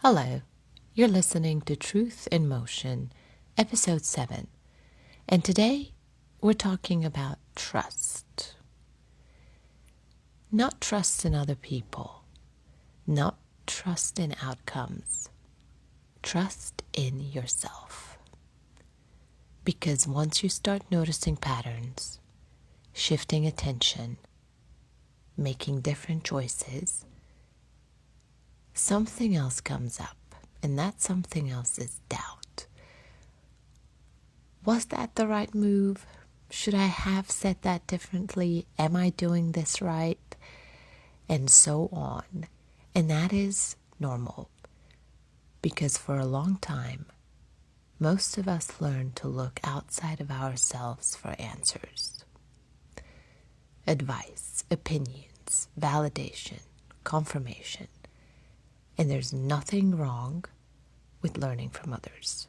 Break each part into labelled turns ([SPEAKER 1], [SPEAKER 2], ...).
[SPEAKER 1] Hello, you're listening to Truth in Motion, Episode 7, and today we're talking about trust. Not trust in other people, not trust in outcomes, trust in yourself. Because once you start noticing patterns, shifting attention, making different choices, something else comes up, and that something else is doubt. Was that the right move? Should I have said that differently? Am I doing this right? And so on. And that is normal, because for a long time, most of us learn to look outside of ourselves for answers. Advice, opinions, validation, confirmation. And there's nothing wrong with learning from others.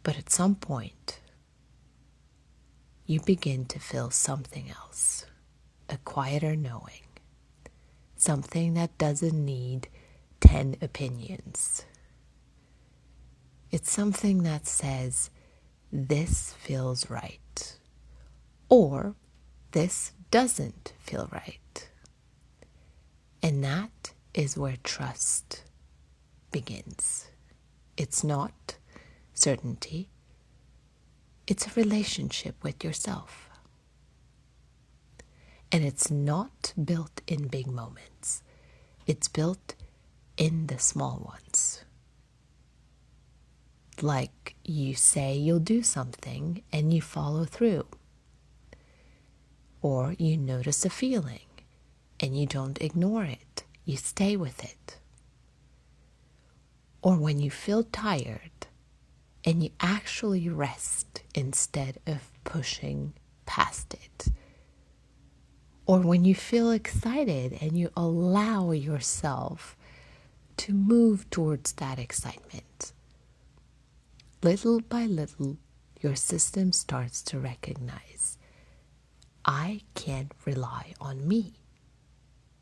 [SPEAKER 1] But at some point, you begin to feel something else, a quieter knowing, something that doesn't need 10 opinions. It's something that says, this feels right, or this doesn't feel right. And that is where trust begins. It's not certainty. It's a relationship with yourself. And it's not built in big moments. It's built in the small ones. Like you say you'll do something and you follow through. Or you notice a feeling and you don't ignore it. You stay with it. Or when you feel tired and you actually rest instead of pushing past it. Or when you feel excited and you allow yourself to move towards that excitement. Little by little, your system starts to recognize, I can't rely on me.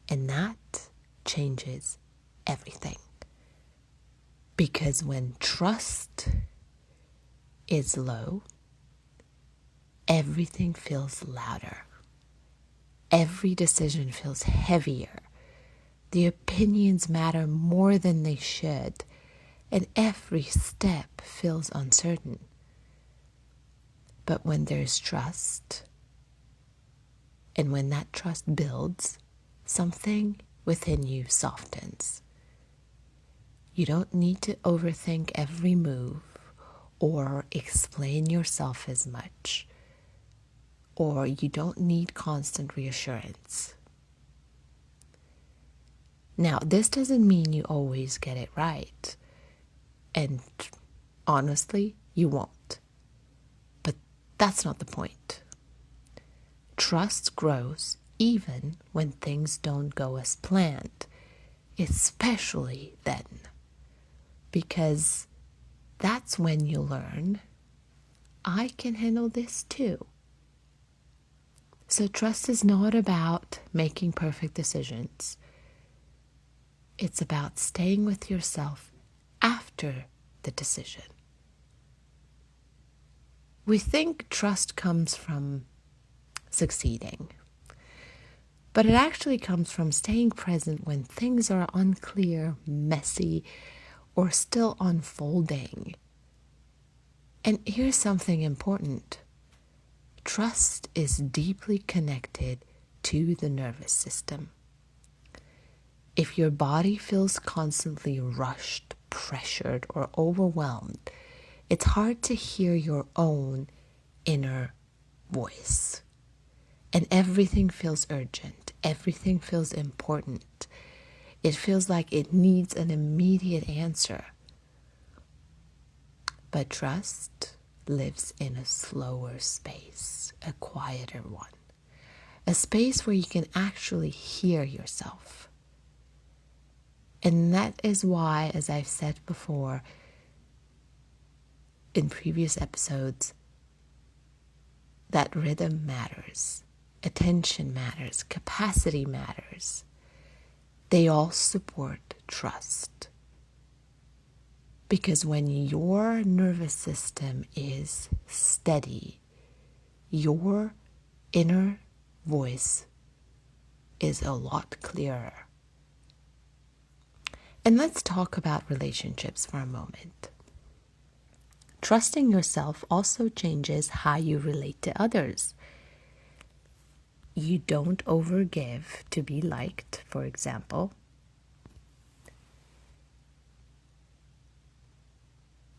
[SPEAKER 1] And that changes everything. Because when trust is low, everything feels louder. Every decision feels heavier. The opinions matter more than they should, and every step feels uncertain. But when there's trust, and when that trust builds, something within you softens. You don't need to overthink every move or explain yourself as much, or you don't need constant reassurance. Now, this doesn't mean you always get it right, and honestly, you won't. But that's not the point. Trust grows even when things don't go as planned, especially then, because that's when you learn, I can handle this too. So trust is not about making perfect decisions. It's about staying with yourself after the decision. We think trust comes from succeeding, but it actually comes from staying present when things are unclear, messy, or still unfolding. And here's something important. Trust is deeply connected to the nervous system. If your body feels constantly rushed, pressured, or overwhelmed, it's hard to hear your own inner voice. And everything feels urgent. Everything feels important. It feels like it needs an immediate answer. But trust lives in a slower space, a quieter one. A space where you can actually hear yourself. And that is why, as I've said before in previous episodes, that rhythm matters, attention matters, capacity matters. They all support trust. Because when your nervous system is steady, your inner voice is a lot clearer. And let's talk about relationships for a moment. Trusting yourself also changes how you relate to others. You don't overgive to be liked, for example.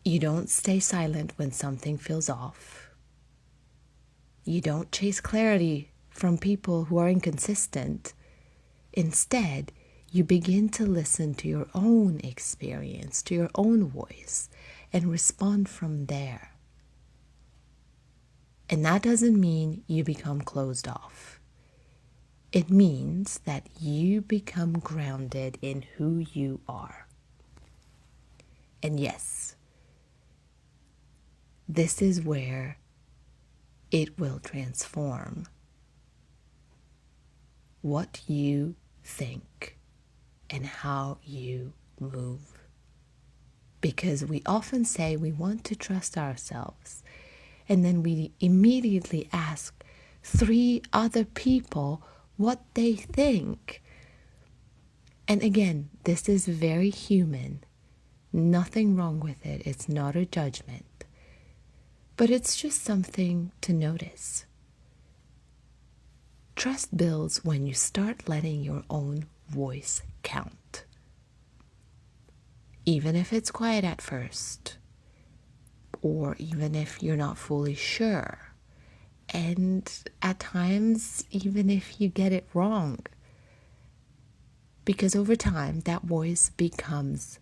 [SPEAKER 1] You don't stay silent when something feels off. You don't chase clarity from people who are inconsistent. Instead, you begin to listen to your own experience, to your own voice, and respond from there. And that doesn't mean you become closed off. It means that you become grounded in who you are. And yes, this is where it will transform what you think and how you move. Because we often say we want to trust ourselves, and then we immediately ask 3 other people what they think. And again, this is very human. Nothing wrong with it. It's not a judgment. But it's just something to notice. Trust builds when you start letting your own voice count. Even if it's quiet at first, or even if you're not fully sure, and at times, even if you get it wrong. Because over time, that voice becomes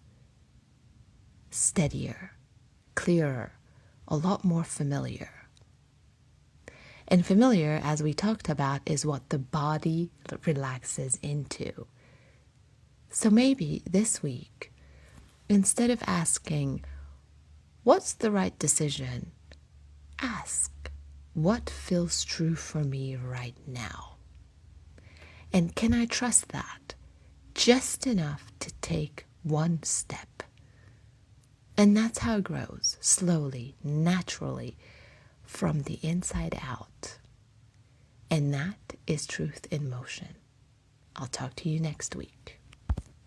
[SPEAKER 1] steadier, clearer, a lot more familiar. And familiar, as we talked about, is what the body relaxes into. So maybe this week, instead of asking, what's the right decision? Ask, what feels true for me right now? And can I trust that just enough to take one step? And that's how it grows, slowly, naturally, from the inside out. And that is truth in motion. I'll talk to you next week.